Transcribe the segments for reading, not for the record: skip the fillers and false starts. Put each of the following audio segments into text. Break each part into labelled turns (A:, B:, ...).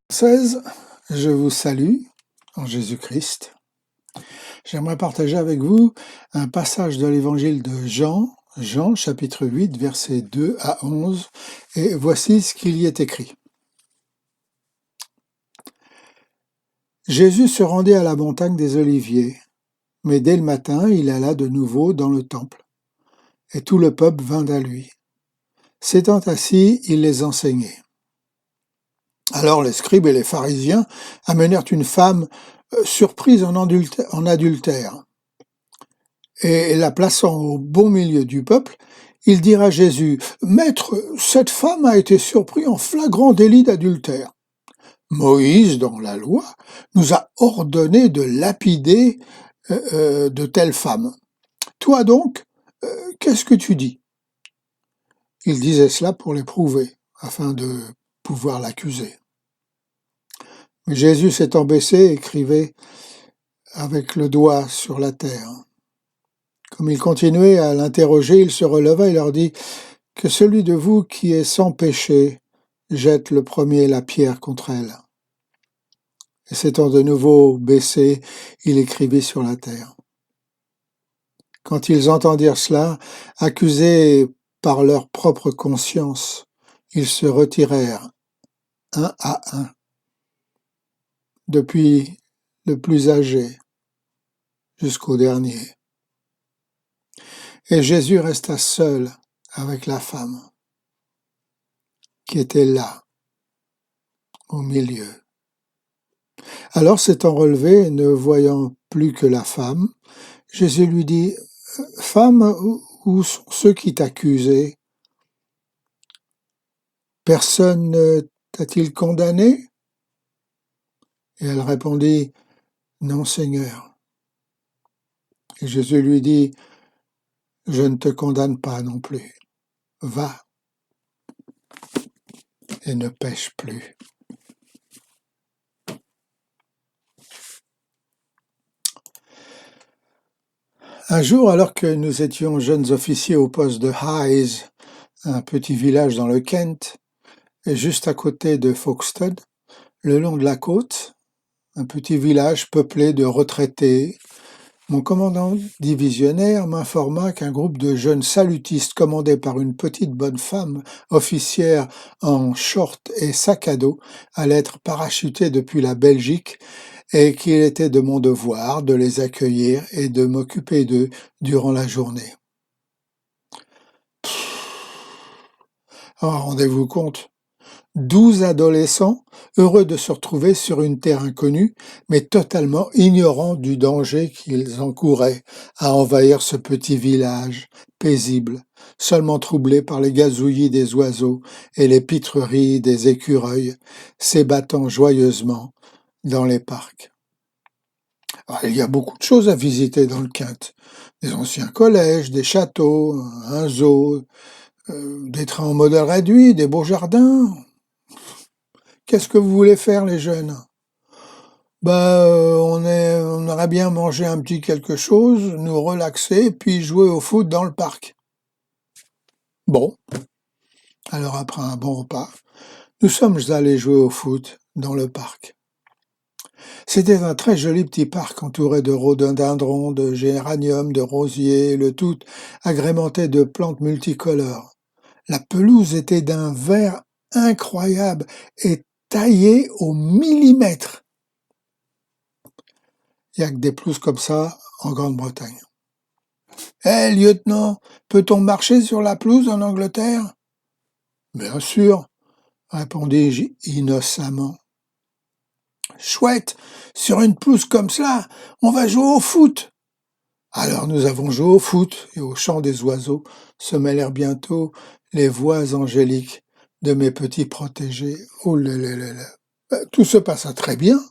A: 16, je vous salue en Jésus-Christ. J'aimerais partager avec vous un passage de l'évangile de Jean, Jean chapitre 8, versets 2 à 11, et voici ce qu'il y est écrit. Jésus se rendit à la montagne des Oliviers, mais dès le matin, il alla de nouveau dans le temple, et tout le peuple vint à lui. S'étant assis, il les enseignait. Alors les scribes et les pharisiens amenèrent une femme surprise en adultère. Et la plaçant au bon milieu du peuple, ils dirent à Jésus, « Maître, cette femme a été surprise en flagrant délit d'adultère. Moïse, dans la loi, nous a ordonné de lapider de telles femmes. Toi donc, qu'est-ce que tu dis ?» Ils disaient cela pour l'éprouver, afin de pouvoir l'accuser. Mais Jésus s'étant baissé, écrivait avec le doigt sur la terre. Comme il continuait à l'interroger, il se releva et leur dit « Que celui de vous qui est sans péché jette le premier la pierre contre elle. » Et s'étant de nouveau baissé, il écrivit sur la terre. Quand ils entendirent cela, accusés par leur propre conscience, ils se retirèrent, un à un, depuis le plus âgé jusqu'au dernier. Et Jésus resta seul avec la femme, qui était là, au milieu. Alors s'étant relevé et ne voyant plus que la femme, Jésus lui dit, « Femme, où sont ceux qui t'accusaient? Personne ne t'a-t-il condamné ?» Et elle répondit, « Non, Seigneur. » Et Jésus lui dit, « Je ne te condamne pas non plus. Va et ne pêche plus. » Un jour, alors que nous étions jeunes officiers au poste de Hayes, un petit village dans le Kent, et juste à côté de Folkestone, le long de la côte, un petit village peuplé de retraités, mon commandant divisionnaire m'informa qu'un groupe de jeunes salutistes commandés par une petite bonne femme, officière en short et sac à dos, allait être parachuté depuis la Belgique et qu'il était de mon devoir de les accueillir et de m'occuper d'eux durant la journée. Alors, rendez-vous compte, 12 adolescents, heureux de se retrouver sur une terre inconnue, mais totalement ignorants du danger qu'ils encouraient à envahir ce petit village paisible, seulement troublé par les gazouillis des oiseaux et les pitreries des écureuils, s'ébattant joyeusement dans les parcs. Alors, il y a beaucoup de choses à visiter dans le Kent. Des anciens collèges, des châteaux, un zoo, des trains en modèle réduit, des beaux jardins. Qu'est-ce que vous voulez faire, les jeunes? On aurait bien mangé un petit quelque chose, nous relaxer, puis jouer au foot dans le parc. Bon, alors après un bon repas, nous sommes allés jouer au foot dans le parc. C'était un très joli petit parc entouré de rhododendrons, de géraniums, de rosiers, le tout agrémenté de plantes multicolores. La pelouse était d'un vert incroyable et taillée au millimètre. Il n'y a que des pelouses comme ça en Grande-Bretagne. « Hé, lieutenant, peut-on marcher sur la pelouse en Angleterre ?»« Bien sûr, » répondis-je innocemment. « Chouette, sur une pelouse comme cela, on va jouer au foot !» Alors nous avons joué au foot et au chant des oiseaux se mêlèrent bientôt les voix angéliques de mes petits protégés. Oh là là là là. Tout se passa très bien,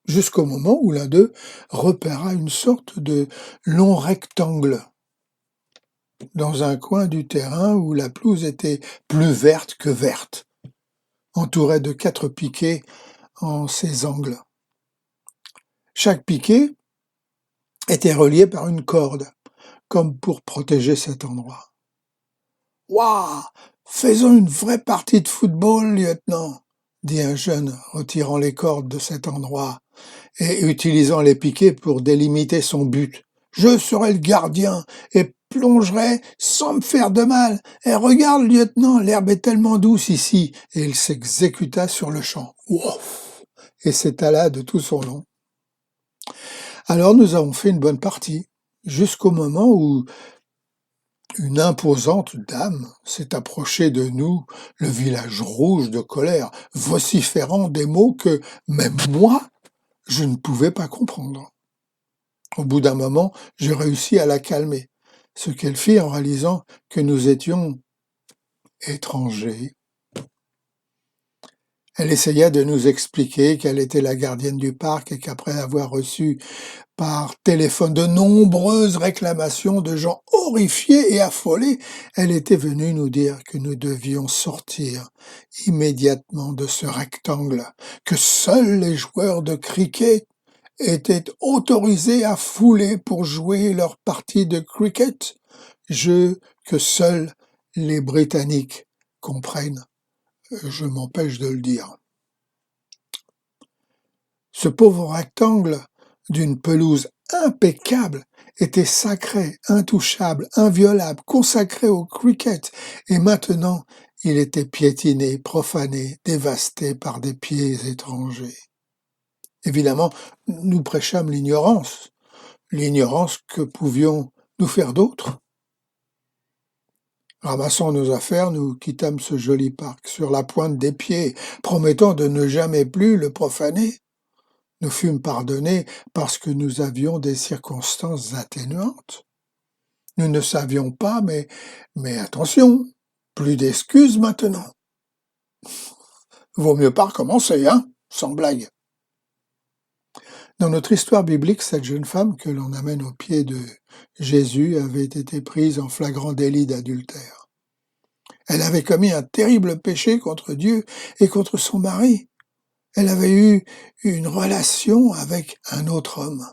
A: jusqu'au moment où l'un d'eux repéra une sorte de long rectangle dans un coin du terrain où la pelouse était plus verte que verte, entourée de 4 piquets en ses angles. Chaque piquet était relié par une corde, comme pour protéger cet endroit. « Waouh! Faisons une vraie partie de football, lieutenant !» dit un jeune, retirant les cordes de cet endroit et utilisant les piquets pour délimiter son but. « Je serai le gardien et plongerai sans me faire de mal. Et regarde, lieutenant, l'herbe est tellement douce ici. » Et il s'exécuta sur le champ. Ouf ! Et s'étala de tout son long. Alors nous avons fait une bonne partie, jusqu'au moment où une imposante dame s'est approchée de nous, le visage rouge de colère, vociférant des mots que, même moi, je ne pouvais pas comprendre. Au bout d'un moment, j'ai réussi à la calmer, ce qu'elle fit en réalisant que nous étions étrangers. Elle essaya de nous expliquer qu'elle était la gardienne du parc et qu'après avoir reçu par téléphone de nombreuses réclamations de gens horrifiés et affolés, elle était venue nous dire que nous devions sortir immédiatement de ce rectangle, que seuls les joueurs de cricket étaient autorisés à fouler pour jouer leur partie de cricket, jeu que seuls les Britanniques comprennent. Je m'empêche de le dire. Ce pauvre rectangle d'une pelouse impeccable était sacré, intouchable, inviolable, consacré au cricket, et maintenant il était piétiné, profané, dévasté par des pieds étrangers. Évidemment, nous prêchâmes l'ignorance que pouvions-nous faire d'autre? Ramassant nos affaires, nous quittâmes ce joli parc sur la pointe des pieds, promettant de ne jamais plus le profaner. Nous fûmes pardonnés parce que nous avions des circonstances atténuantes. Nous ne savions pas, mais attention, plus d'excuses maintenant. Vaut mieux pas recommencer, hein, sans blague. Dans notre histoire biblique, cette jeune femme que l'on amène aux pieds de Jésus avait été prise en flagrant délit d'adultère. Elle avait commis un terrible péché contre Dieu et contre son mari. Elle avait eu une relation avec un autre homme.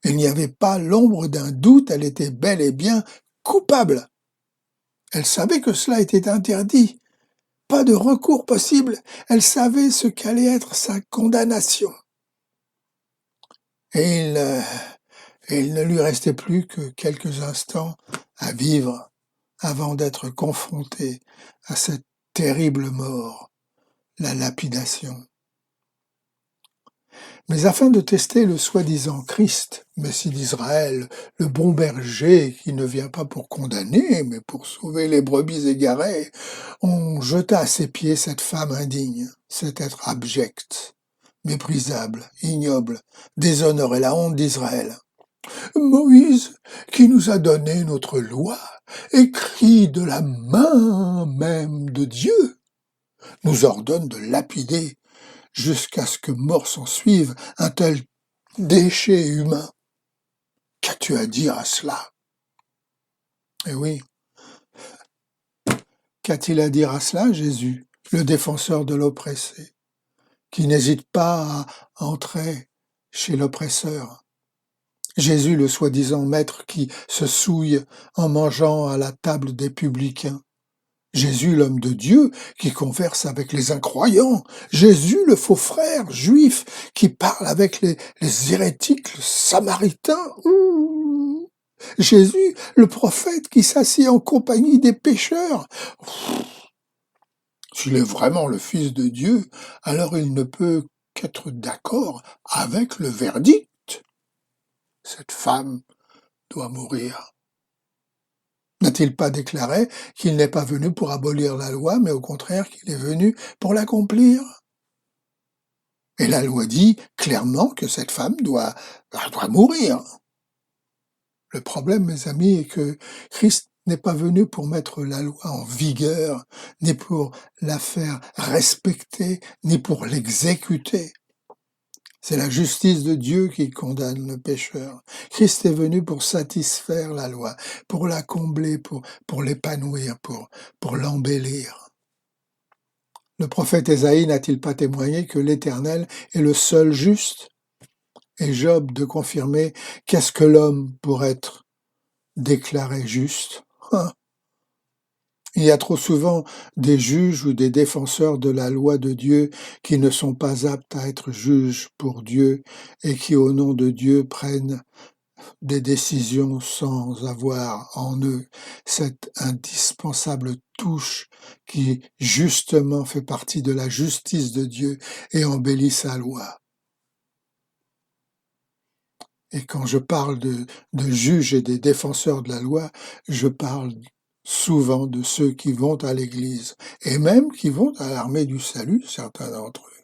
A: Il n'y avait pas l'ombre d'un doute, elle était bel et bien coupable. Elle savait que cela était interdit. Pas de recours possible. Elle savait ce qu'allait être sa condamnation. Et il ne lui restait plus que quelques instants à vivre avant d'être confrontée à cette terrible mort, la lapidation. Mais afin de tester le soi-disant Christ, Messie d'Israël, le bon berger qui ne vient pas pour condamner, mais pour sauver les brebis égarées, on jeta à ses pieds cette femme indigne, cet être abject, méprisable, ignoble, déshonorait la honte d'Israël. Moïse, qui nous a donné notre loi, écrit de la main même de Dieu, nous ordonne de lapider jusqu'à ce que mort s'en suive un tel déchet humain. Qu'as-tu à dire à cela? Eh oui. Qu'a-t-il à dire à cela, Jésus, le défenseur de l'oppressé, qui n'hésite pas à entrer chez l'oppresseur? Jésus, le soi-disant maître qui se souille en mangeant à la table des publicains. Jésus, l'homme de Dieu, qui converse avec les incroyants. Jésus, le faux frère juif, qui parle avec les hérétiques samaritains. Ouh. Jésus, le prophète, qui s'assied en compagnie des pécheurs. S'il est vraiment le Fils de Dieu, alors il ne peut qu'être d'accord avec le verdict. Cette femme doit mourir. N'a-t-il pas déclaré qu'il n'est pas venu pour abolir la loi, mais au contraire qu'il est venu pour l'accomplir? Et la loi dit clairement que cette femme doit mourir. Le problème, mes amis, est que Christ n'est pas venu pour mettre la loi en vigueur, ni pour la faire respecter, ni pour l'exécuter. C'est la justice de Dieu qui condamne le pécheur. Christ est venu pour satisfaire la loi, pour la combler, pour l'épanouir, pour l'embellir. Le prophète Ésaïe n'a-t-il pas témoigné que l'Éternel est le seul juste? Et Job de confirmer qu'est-ce que l'homme pour être déclaré juste? Il y a trop souvent des juges ou des défenseurs de la loi de Dieu qui ne sont pas aptes à être juges pour Dieu et qui, au nom de Dieu, prennent des décisions sans avoir en eux cette indispensable touche qui, justement, fait partie de la justice de Dieu et embellit sa loi. Et quand je parle de juges et des défenseurs de la loi, je parle souvent de ceux qui vont à l'Église et même qui vont à l'armée du salut, certains d'entre eux.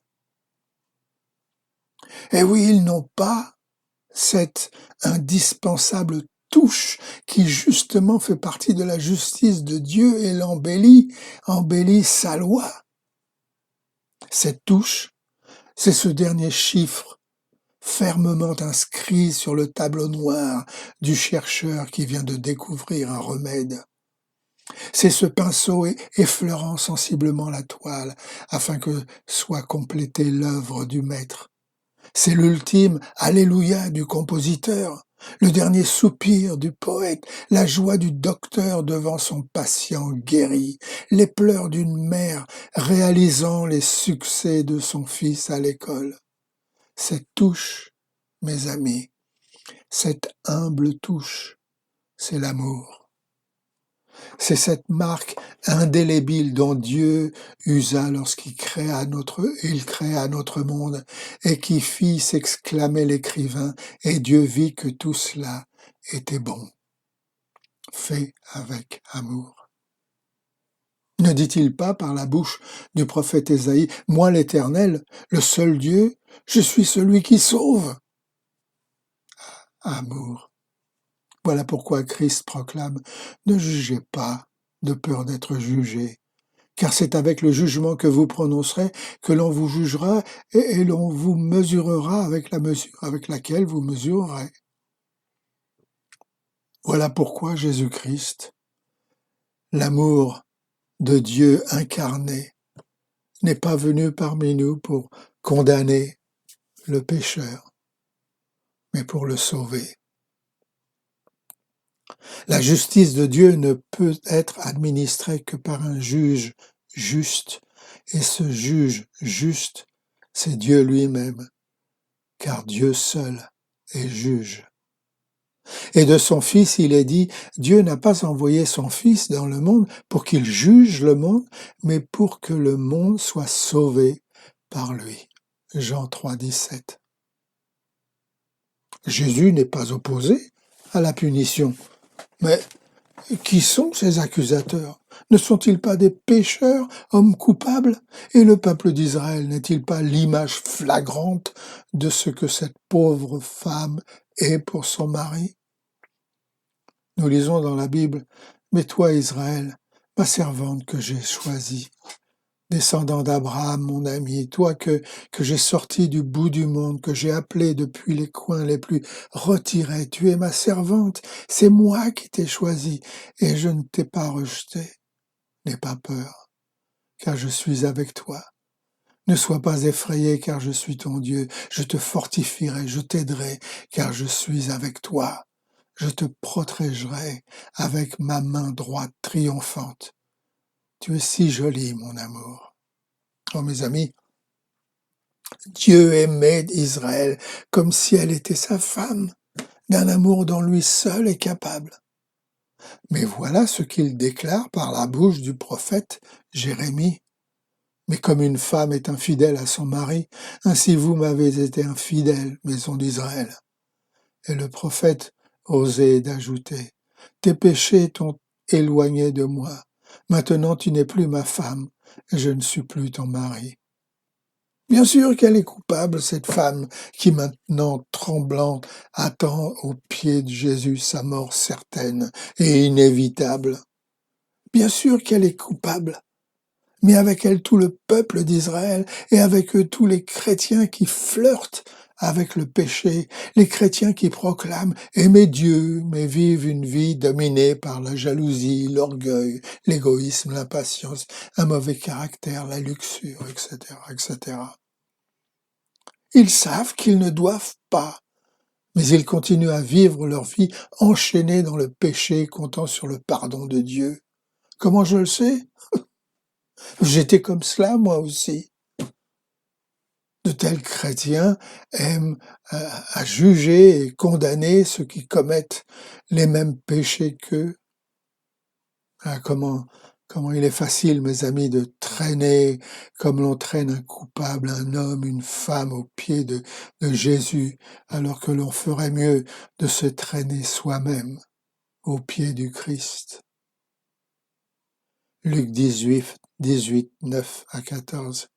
A: Et oui, ils n'ont pas cette indispensable touche qui justement fait partie de la justice de Dieu et embellit sa loi. Cette touche, c'est ce dernier chiffre fermement inscrit sur le tableau noir du chercheur qui vient de découvrir un remède. C'est ce pinceau effleurant sensiblement la toile afin que soit complétée l'œuvre du maître. C'est l'ultime Alléluia du compositeur, le dernier soupir du poète, la joie du docteur devant son patient guéri, les pleurs d'une mère réalisant les succès de son fils à l'école. Cette touche, mes amis, cette humble touche, c'est l'amour. C'est cette marque indélébile dont Dieu usa lorsqu'il créa notre monde et qui fit s'exclamer l'écrivain, et Dieu vit que tout cela était bon, fait avec amour. Ne dit-il pas par la bouche du prophète Ésaïe, moi l'Éternel, le seul Dieu, je suis celui qui sauve? Amour. Voilà pourquoi Christ proclame, ne jugez pas de peur d'être jugé, car c'est avec le jugement que vous prononcerez que l'on vous jugera et l'on vous mesurera avec la mesure avec laquelle vous mesurerez. Voilà pourquoi Jésus-Christ, l'amour de Dieu incarné, n'est pas venu parmi nous pour condamner le pécheur, mais pour le sauver. La justice de Dieu ne peut être administrée que par un juge juste, et ce juge juste, c'est Dieu lui-même, car Dieu seul est juge. Et de son Fils, il est dit, Dieu n'a pas envoyé son Fils dans le monde pour qu'il juge le monde, mais pour que le monde soit sauvé par lui. Jean 3, 17. Jésus n'est pas opposé à la punition, mais qui sont ces accusateurs? Ne sont-ils pas des pécheurs, hommes coupables? Et le peuple d'Israël n'est-il pas l'image flagrante de ce que cette pauvre femme est pour son mari? Nous lisons dans la Bible, « Mais toi, Israël, ma servante que j'ai choisie, descendant d'Abraham, mon ami, toi que j'ai sorti du bout du monde, que j'ai appelé depuis les coins les plus retirés, tu es ma servante, c'est moi qui t'ai choisi, et je ne t'ai pas rejeté. N'aie pas peur, car je suis avec toi. Ne sois pas effrayé, car je suis ton Dieu. Je te fortifierai, je t'aiderai, car je suis avec toi. Je te protégerai avec ma main droite triomphante. Tu es si joli, mon amour. » Oh, mes amis, Dieu aimait Israël comme si elle était sa femme, d'un amour dont lui seul est capable. Mais voilà ce qu'il déclare par la bouche du prophète Jérémie. Mais comme une femme est infidèle à son mari, ainsi vous m'avez été infidèle, maison d'Israël. Et le prophète osait d'ajouter, tes péchés t'ont éloigné de moi. Maintenant tu n'es plus ma femme, et je ne suis plus ton mari. Bien sûr qu'elle est coupable, cette femme qui maintenant, tremblante, attend aux pieds de Jésus sa mort certaine et inévitable. Bien sûr qu'elle est coupable, mais avec elle tout le peuple d'Israël et avec eux tous les chrétiens qui flirtent avec le péché, les chrétiens qui proclament « aimer Dieu » mais vivent une vie dominée par la jalousie, l'orgueil, l'égoïsme, l'impatience, un mauvais caractère, la luxure, etc., etc. Ils savent qu'ils ne doivent pas, mais ils continuent à vivre leur vie enchaînés dans le péché, comptant sur le pardon de Dieu. Comment je le sais? J'étais comme cela, moi aussi. De tels chrétiens aiment à juger et condamner ceux qui commettent les mêmes péchés qu'eux. Ah, comment il est facile, mes amis, de traîner comme l'on traîne un coupable, un homme, une femme aux pieds de Jésus, alors que l'on ferait mieux de se traîner soi-même aux pieds du Christ. Luc 18, 9 à 14.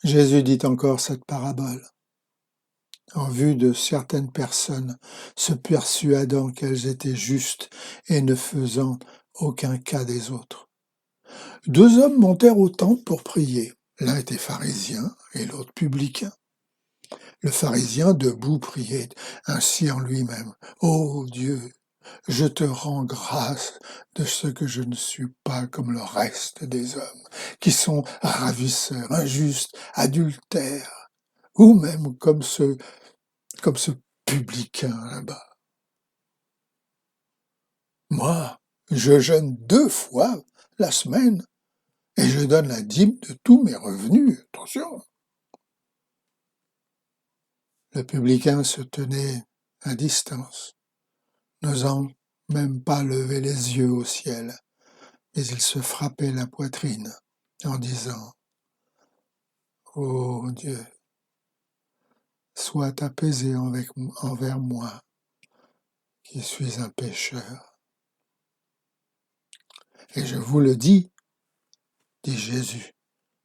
A: Jésus dit encore cette parabole. En vue de certaines personnes, se persuadant qu'elles étaient justes et ne faisant aucun cas des autres. 2 hommes montèrent au temple pour prier. L'un était pharisien et l'autre publicain. Le pharisien, debout, priait ainsi en lui-même. « Ô Dieu, je te rends grâce de ce que je ne suis pas comme le reste des hommes, qui sont ravisseurs, injustes, adultères, ou même comme ce publicain là-bas. Moi, je jeûne 2 fois la semaine et je donne la dîme de tous mes revenus. Attention. » Le publicain se tenait à distance, n'osant même pas lever les yeux au ciel, mais il se frappait la poitrine en disant « Ô Dieu, sois apaisé envers moi, qui suis un pécheur. » Et je vous le dis, dit Jésus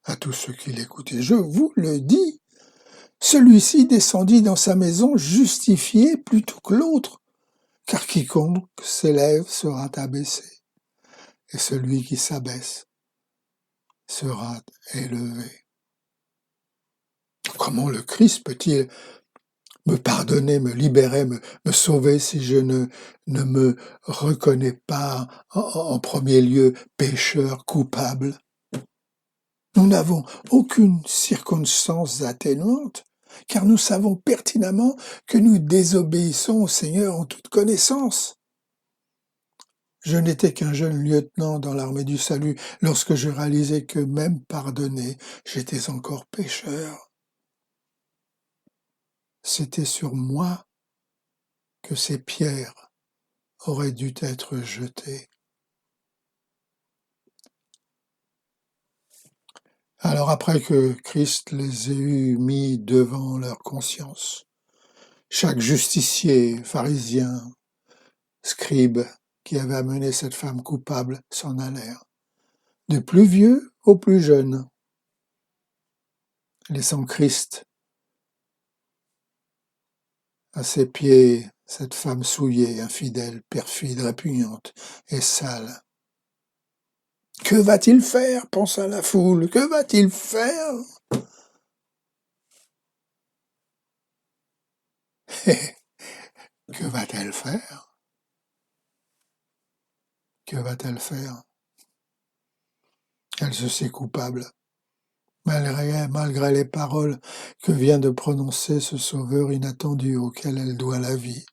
A: à tous ceux qui l'écoutaient, je vous le dis, celui-ci descendit dans sa maison justifié plutôt que l'autre, car quiconque s'élève sera abaissé, et celui qui s'abaisse sera élevé. Comment le Christ peut-il me pardonner, me libérer, me sauver si je ne me reconnais pas en premier lieu pécheur, coupable? Nous n'avons aucune circonstance atténuante, car nous savons pertinemment que nous désobéissons au Seigneur en toute connaissance. Je n'étais qu'un jeune lieutenant dans l'armée du salut lorsque je réalisais que même pardonné, j'étais encore pécheur. C'était sur moi que ces pierres auraient dû être jetées. Alors après que Christ les ait eus mis devant leur conscience, chaque justicier, pharisien, scribe qui avait amené cette femme coupable s'en allèrent, du plus vieux au plus jeune, laissant Christ à ses pieds, cette femme souillée, infidèle, perfide, répugnante et sale. Que va-t-il faire? Pensa la foule. Que va-t-il faire? Que va-t-elle faire? Que va-t-elle faire? Elle se sait coupable, malgré les paroles que vient de prononcer ce sauveur inattendu auquel elle doit la vie.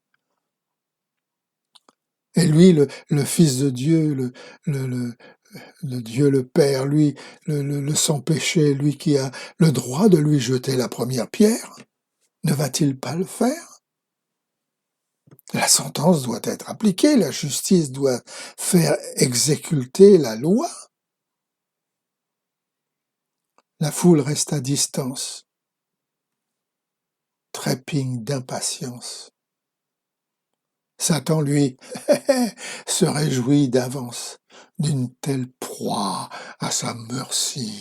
A: Et lui, le Fils de Dieu, le Dieu le Père, lui, le sans péché, lui qui a le droit de lui jeter la première pierre, ne va-t-il pas le faire? La sentence doit être appliquée, la justice doit faire exécuter la loi. La foule reste à distance, trépigne d'impatience. Satan, lui, se réjouit d'avance d'une telle proie à sa merci.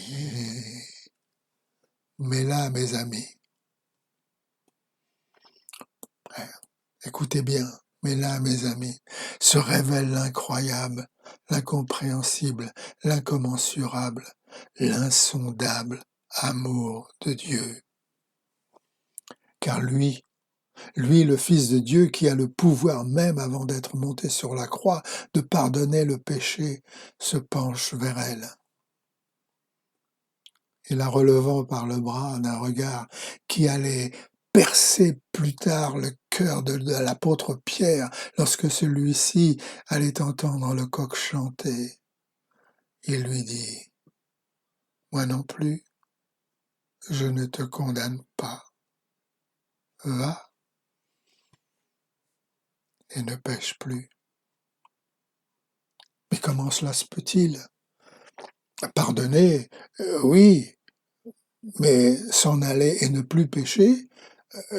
A: Mais là, mes amis, écoutez bien, mais là, mes amis, se révèle l'incroyable, l'incompréhensible, l'incommensurable, l'insondable amour de Dieu. Car lui, le Fils de Dieu qui a le pouvoir même avant d'être monté sur la croix de pardonner le péché, se penche vers elle. Et la relevant par le bras d'un regard qui allait percer plus tard le cœur de l'apôtre Pierre lorsque celui-ci allait entendre le coq chanter. Il lui dit, « Moi non plus, je ne te condamne pas. Va et ne pêche plus. » Mais comment cela se peut-il? Pardonner, oui, mais s'en aller et ne plus pécher,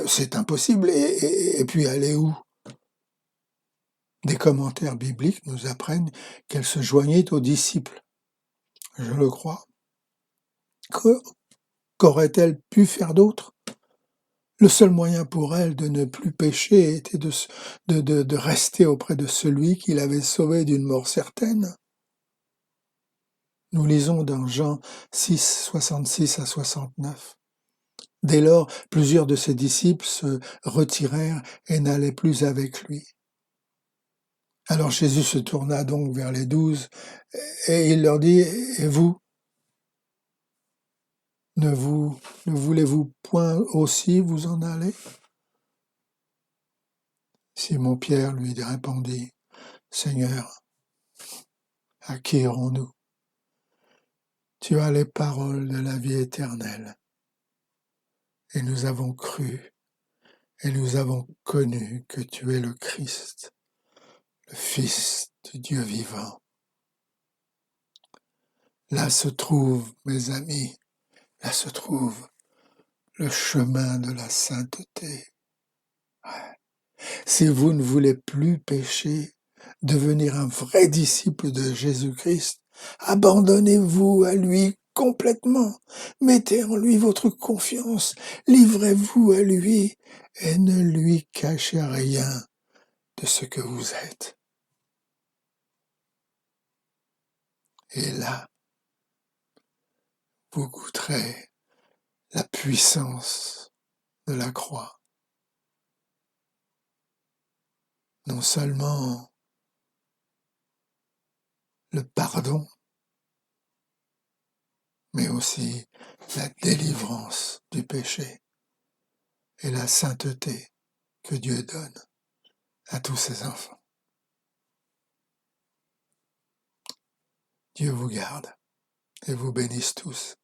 A: c'est impossible. Et puis aller où? Des commentaires bibliques nous apprennent qu'elle se joignait aux disciples. Je le crois. Qu'aurait-elle pu faire d'autre? Le seul moyen pour elle de ne plus pécher était de rester auprès de celui qui l'avait sauvée d'une mort certaine. Nous lisons dans Jean 6, 66 à 69. Dès lors, plusieurs de ses disciples se retirèrent et n'allaient plus avec lui. Alors Jésus se tourna donc vers les 12 et il leur dit, « Et vous, ne voulez-vous point aussi vous en aller ?» Simon-Pierre lui répondit, « Seigneur, à qui irons-nous? Tu as les paroles de la vie éternelle. Et nous avons cru et nous avons connu que tu es le Christ, le Fils du Dieu vivant. » Là se trouve, mes amis, là se trouve le chemin de la sainteté. Si vous ne voulez plus pécher, devenir un vrai disciple de Jésus-Christ, abandonnez-vous à lui complètement, mettez en lui votre confiance, livrez-vous à lui et ne lui cachez rien de ce que vous êtes. Et là, vous goûterez la puissance de la croix. Non seulement le pardon, mais aussi la délivrance du péché et la sainteté que Dieu donne à tous ses enfants. Dieu vous garde et vous bénisse tous.